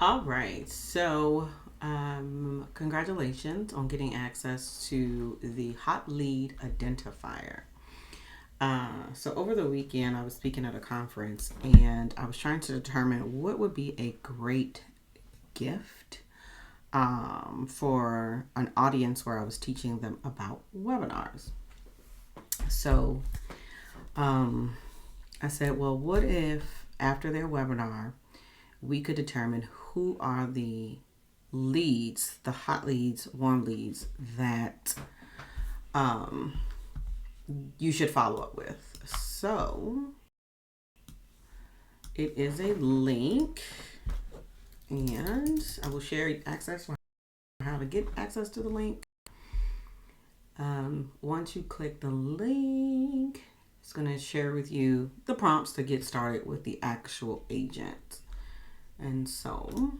All right. So, congratulations on getting access to the hot lead identifier. So, over the weekend, I was speaking at a conference and I was trying to determine what would be a great gift for an audience where I was teaching them about webinars. So, um, I said, well, what if after their webinar, we could determine who are the leads, the hot leads, warm leads that um, you should follow up with. So it is a link, and I will share access for how to get access to the link. Once you click the link, it's going to share with you the prompts to get started with the actual agent. And so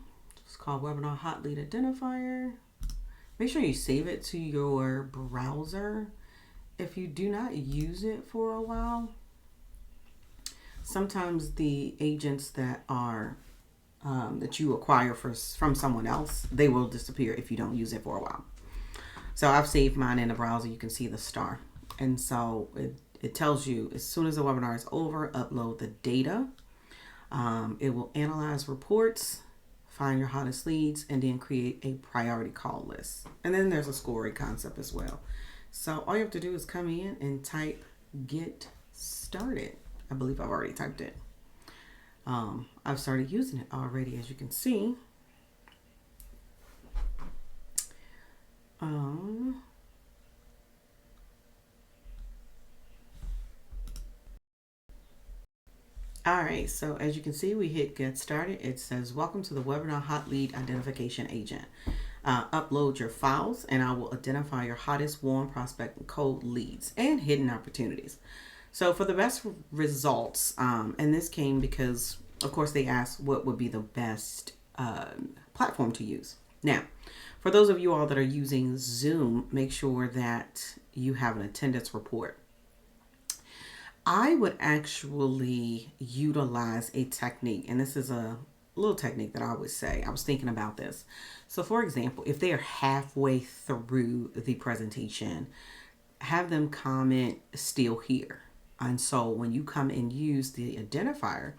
it's called Webinar Hot Lead Identifier. Make sure you save it to your browser. If you do not use it for a while, sometimes the agents that are that you acquire from someone else, they will disappear if you don't use it for a while. So I've saved mine in the browser. You can see the star. And so it tells you as soon as the webinar is over, upload the data. It will analyze reports, find your hottest leads, and then create a priority call list. And then there's a scoring concept as well. So all you have to do is come in and type get started. I believe I've already typed it. I've started using it already, as you can see. All right, so as you can see, we hit get started. It says, welcome to the webinar hot lead identification agent. Upload your files and I will identify your hottest warm prospect and cold leads and hidden opportunities. So for the best results, and this came because, of course, they asked what would be the best platform to use. Now, for those of you all that are using Zoom, make sure that you have an attendance report. I would actually utilize a technique, and this is a little technique that I would say. I was thinking about this. So, for example, if they are halfway through the presentation, have them comment still here. And so when you come and use the identifier,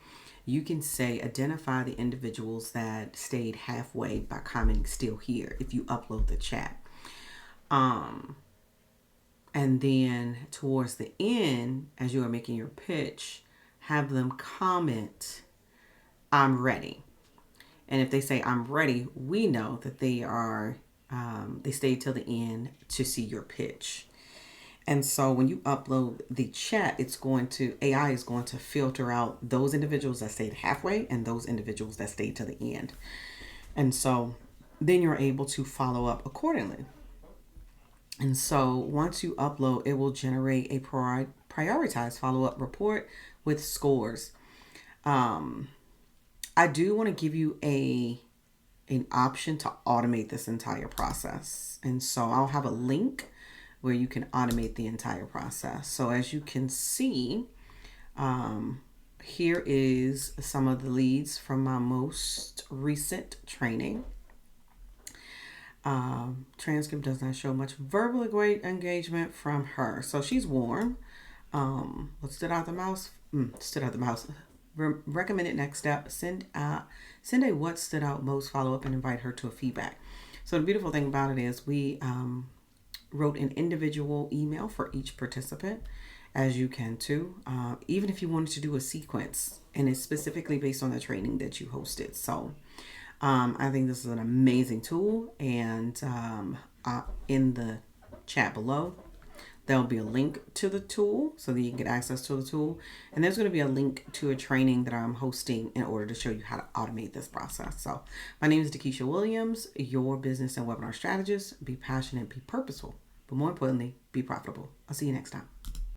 you can say identify the individuals that stayed halfway by commenting still here if you upload the chat. And then towards the end, as you are making your pitch, have them comment, I'm ready. And if they say, I'm ready, we know that they stayed till the end to see your pitch. And so when you upload the chat, AI is going to filter out those individuals that stayed halfway and those individuals that stayed to the end. And so then you're able to follow up accordingly. And so once you upload, it will generate a prioritized follow-up report with scores. I do want to give you an option to automate this entire process. And so I'll have a link where you can automate the entire process. So as you can see, here is some of the leads from my most recent training. Transcript does not show much verbal engagement from her. So she's warm. What stood out the mouse? Stood out the mouse. Recommended next step. Send a what stood out most follow up and invite her to a feedback. So the beautiful thing about it is we wrote an individual email for each participant, as you can too. Even if you wanted to do a sequence, and it's specifically based on the training that you hosted. So I think this is an amazing tool, and in the chat below, there'll be a link to the tool so that you can get access to the tool. And there's going to be a link to a training that I'm hosting in order to show you how to automate this process. So my name is DeKesha Williams, your business and webinar strategist. Be passionate, be purposeful, but more importantly, be profitable. I'll see you next time.